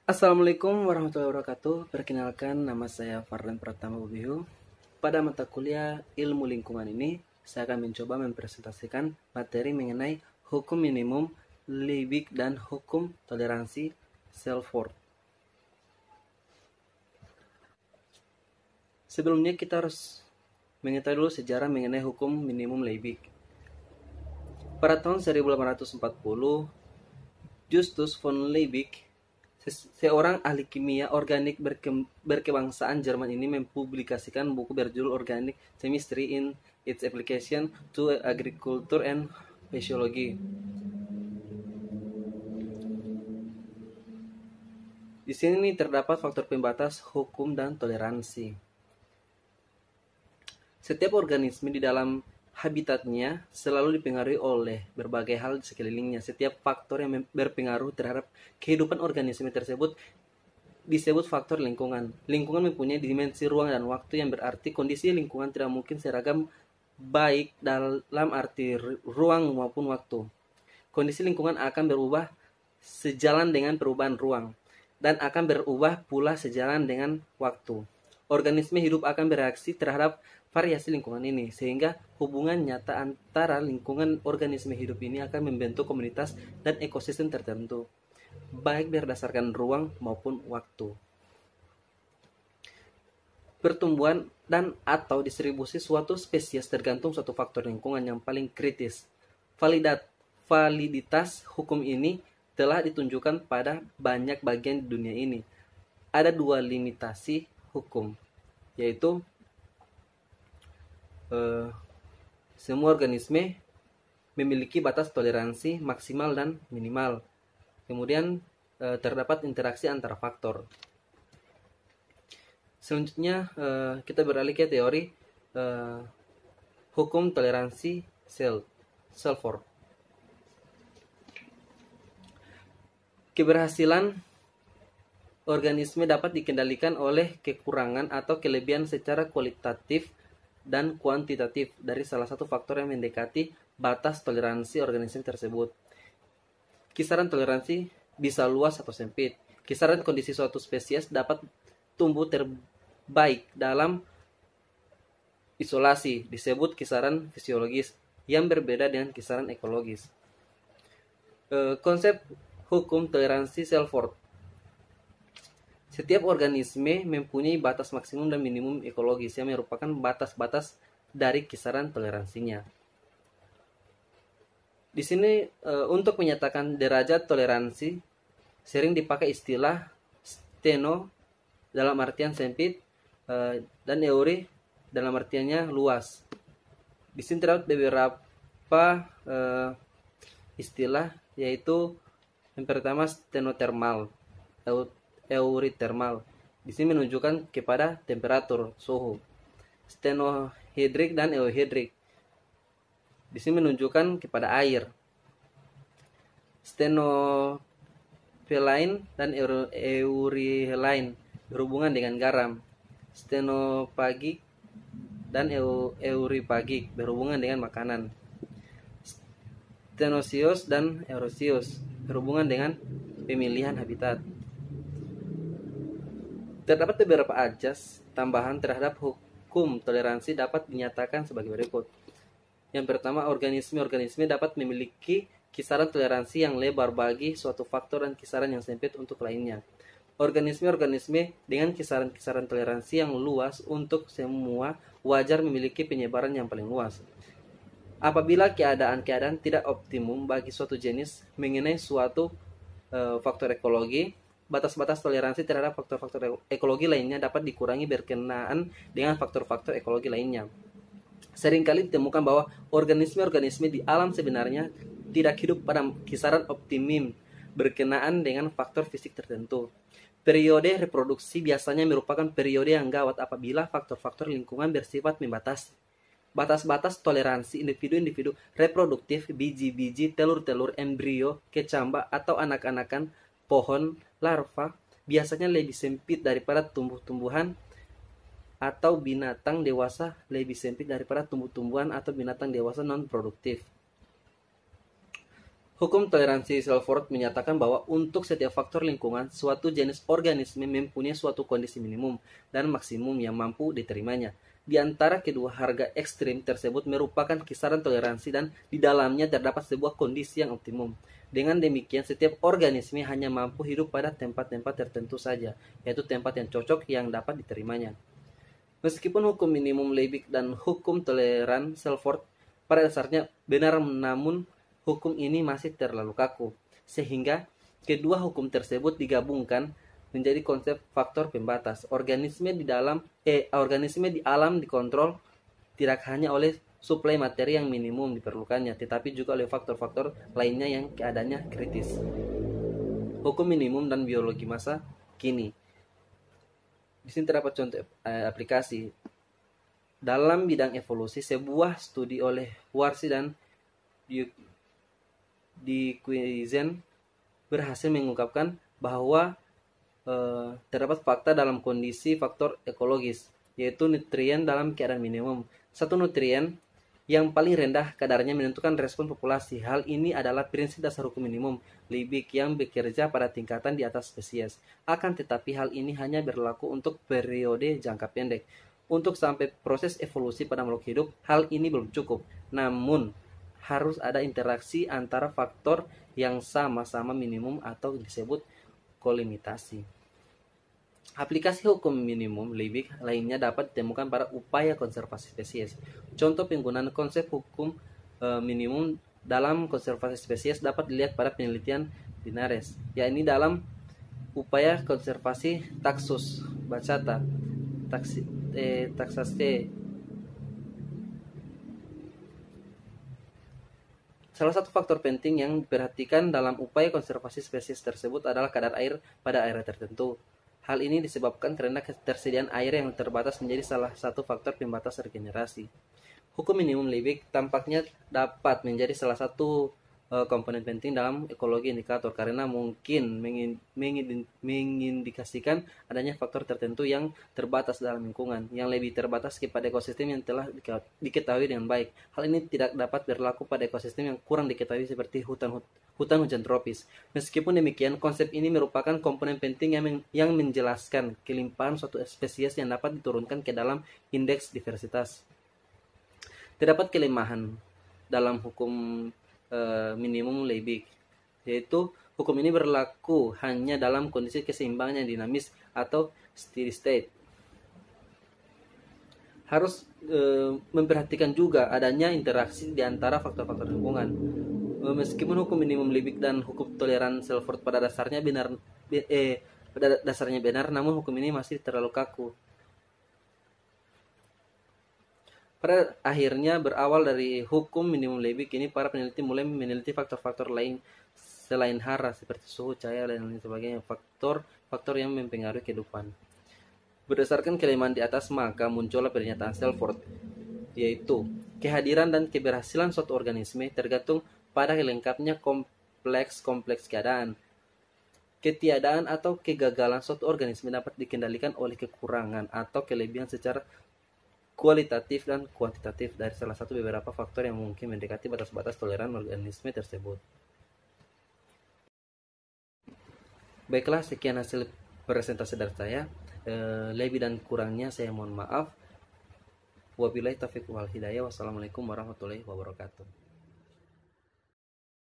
Assalamualaikum warahmatullahi wabarakatuh. Perkenalkan, nama saya Fardan Pratama Bubihu. Pada mata kuliah Ilmu Lingkungan ini, saya akan mencoba mempresentasikan materi mengenai hukum minimum Liebig dan hukum toleransi Selford. Sebelumnya kita harus mengetahui dulu sejarah mengenai hukum minimum Liebig. Pada tahun 1840, Justus von Liebig, seorang ahli kimia organik berkebangsaan Jerman ini, mempublikasikan buku berjudul Organic Chemistry in its Application to Agriculture and Physiology. Di sini terdapat faktor pembatas, hukum, dan toleransi. Setiap organisme di dalam habitatnya selalu dipengaruhi oleh berbagai hal di sekelilingnya. Setiap faktor yang berpengaruh terhadap kehidupan organisme tersebut disebut faktor lingkungan. Lingkungan mempunyai dimensi ruang dan waktu, yang berarti kondisi lingkungan tidak mungkin seragam baik dalam arti ruang maupun waktu. Kondisi lingkungan akan berubah sejalan dengan perubahan ruang, dan akan berubah pula sejalan dengan waktu. Organisme hidup akan bereaksi terhadap variasi lingkungan ini, sehingga hubungan nyata antara lingkungan organisme hidup ini akan membentuk komunitas dan ekosistem tertentu, baik berdasarkan ruang maupun waktu. Pertumbuhan dan atau distribusi suatu spesies tergantung suatu faktor lingkungan yang paling kritis. Validitas hukum ini telah ditunjukkan pada banyak bagian di dunia ini. Ada dua limitasi hukum, yaitu semua organisme memiliki batas toleransi maksimal dan minimal. Kemudian terdapat interaksi antara faktor. Selanjutnya kita beralih ke teori hukum toleransi Selford. Keberhasilan organisme dapat dikendalikan oleh kekurangan atau kelebihan secara kualitatif dan kuantitatif dari salah satu faktor yang mendekati batas toleransi organisme tersebut. Kisaran toleransi bisa luas atau sempit. Kisaran kondisi suatu spesies dapat tumbuh terbaik dalam isolasi disebut kisaran fisiologis, yang berbeda dengan kisaran ekologis. Konsep hukum toleransi Selford. Setiap organisme mempunyai batas maksimum dan minimum ekologis yang merupakan batas-batas dari kisaran toleransinya. Di sini untuk menyatakan derajat toleransi sering dipakai istilah steno dalam artian sempit dan euri dalam artiannya luas. Di sini terdapat beberapa istilah, yaitu yang pertama stenotermal, eurithermal. Di sini menunjukkan kepada temperatur suhu. Stenohidrik dan euhidrik. Di sini menunjukkan kepada air. Stenophyline dan euryhaline berhubungan dengan garam. Stenophagic dan euryphagic berhubungan dengan makanan. Stenosius dan eurosius berhubungan dengan pemilihan habitat. Terdapat beberapa ajas tambahan terhadap hukum toleransi dapat dinyatakan sebagai berikut. Yang pertama, organisme dapat memiliki kisaran toleransi yang lebar bagi suatu faktor dan kisaran yang sempit untuk lainnya. Organisme dengan kisaran toleransi yang luas untuk semua wajar memiliki penyebaran yang paling luas. Apabila keadaan tidak optimum bagi suatu jenis mengenai suatu faktor ekologi, batas-batas toleransi terhadap faktor-faktor ekologi lainnya dapat dikurangi berkenaan dengan faktor-faktor ekologi lainnya. Seringkali ditemukan bahwa organisme di alam sebenarnya tidak hidup pada kisaran optimum berkenaan dengan faktor fisik tertentu. Periode reproduksi biasanya merupakan periode yang gawat apabila faktor-faktor lingkungan bersifat membatasi. Batas-batas toleransi individu-individu reproduktif, biji-biji, telur-telur, embrio, kecambah, atau anak-anakan pohon larva biasanya lebih sempit daripada tumbuh-tumbuhan atau binatang dewasa, lebih sempit daripada tumbuh-tumbuhan atau binatang dewasa non-produktif. Hukum toleransi Selford menyatakan bahwa untuk setiap faktor lingkungan, suatu jenis organisme mempunyai suatu kondisi minimum dan maksimum yang mampu diterimanya. Di antara kedua harga ekstrim tersebut merupakan kisaran toleransi dan di dalamnya terdapat sebuah kondisi yang optimum. Dengan demikian, setiap organisme hanya mampu hidup pada tempat-tempat tertentu saja, yaitu tempat yang cocok yang dapat diterimanya. Meskipun hukum minimum Leibig dan hukum toleran Selford pada dasarnya benar, namun hukum ini masih terlalu kaku, sehingga kedua hukum tersebut digabungkan menjadi konsep faktor pembatas. Organisme di alam dikontrol tidak hanya oleh suplai materi yang minimum diperlukannya, tetapi juga oleh faktor-faktor lainnya yang keadaannya kritis. Hukum minimum dan biologi masa kini. Di sini terdapat contoh aplikasi. Dalam bidang evolusi, sebuah studi oleh Warsi dan di Quizen berhasil mengungkapkan bahwa terdapat fakta dalam kondisi faktor ekologis, yaitu nutrien dalam keadaan minimum. Satu nutrien yang paling rendah kadarnya menentukan respon populasi. Hal ini adalah prinsip dasar hukum minimum Liebig yang bekerja pada tingkatan di atas spesies. Akan tetapi hal ini hanya berlaku untuk periode jangka pendek. Untuk sampai proses evolusi pada makhluk hidup, hal ini belum cukup. Namun, harus ada interaksi antara faktor yang sama-sama minimum atau disebut kolimitasi. Aplikasi hukum minimum Liebig lainnya dapat ditemukan pada upaya konservasi spesies. Contoh penggunaan konsep hukum minimum dalam konservasi spesies dapat dilihat pada penelitian Linares, yakni dalam upaya konservasi Taxus baccata, Taxaceae. Salah satu faktor penting yang diperhatikan dalam upaya konservasi spesies tersebut adalah kadar air pada area tertentu. Hal ini disebabkan karena ketersediaan air yang terbatas menjadi salah satu faktor pembatas regenerasi. Hukum minimum Liebig tampaknya dapat menjadi salah satu komponen penting dalam ekologi indikator karena mungkin mengindikasikan adanya faktor tertentu yang terbatas dalam lingkungan, yang lebih terbatas kepada ekosistem yang telah diketahui dengan baik. Hal ini tidak dapat berlaku pada ekosistem yang kurang diketahui seperti hutan hujan tropis. Meskipun demikian, konsep ini merupakan komponen penting yang menjelaskan kelimpahan suatu spesies yang dapat diturunkan ke dalam indeks diversitas. Terdapat kelemahan dalam hukum minimum Liebig, yaitu hukum ini berlaku hanya dalam kondisi keseimbangan yang dinamis atau steady state. Harus memperhatikan juga adanya interaksi di antara faktor-faktor lingkungan. Meskipun hukum minimum Liebig dan hukum toleran Selford pada dasarnya benar, namun hukum ini masih terlalu kaku. Pada akhirnya berawal dari hukum minimum Liebig ini, para peneliti mulai meneliti faktor-faktor lain selain hara seperti suhu, cahaya, dan lain sebagainya, faktor-faktor yang mempengaruhi kehidupan. Berdasarkan kelemahan di atas, maka muncullah pernyataan Selford, yaitu kehadiran dan keberhasilan suatu organisme tergantung pada lengkapnya kompleks keadaan. Ketiadaan atau kegagalan suatu organisme dapat dikendalikan oleh kekurangan atau kelebihan secara kualitatif dan kuantitatif dari salah satu beberapa faktor yang mungkin mendekati batas-batas toleran organisme tersebut. Baiklah, sekian hasil presentasi dari saya. Lebih dan kurangnya saya mohon maaf. Wabillahi taufiq wal hidayah. Wassalamualaikum warahmatullahi wabarakatuh.